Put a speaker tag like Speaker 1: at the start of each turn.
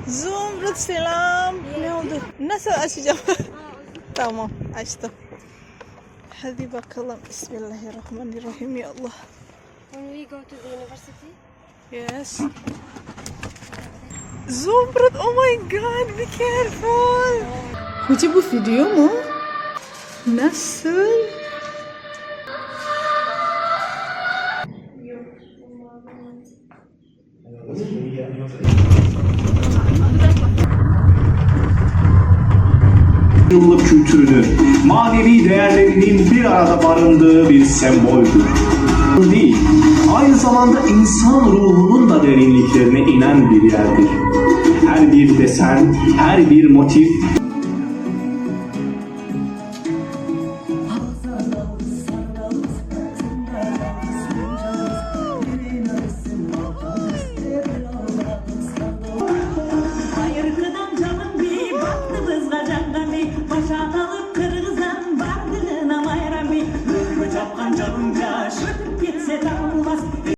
Speaker 1: Zumrut selam. Ne oldu? Nasıl açacağım? Tamam, açtım. Hadi bakalım. Bismillahirrahmanirrahim ya Allah.
Speaker 2: When we go to the university?
Speaker 1: Yes. Zumrut, oh my god, be careful. Hoca bu video mu? Nasıl?
Speaker 3: Yıllık kültürünü, manevi değerlerinin bir arada barındığı bir semboldür. Değil, aynı zamanda insan ruhunun da derinliklerine inen bir yerdir. Her bir desen, her bir motif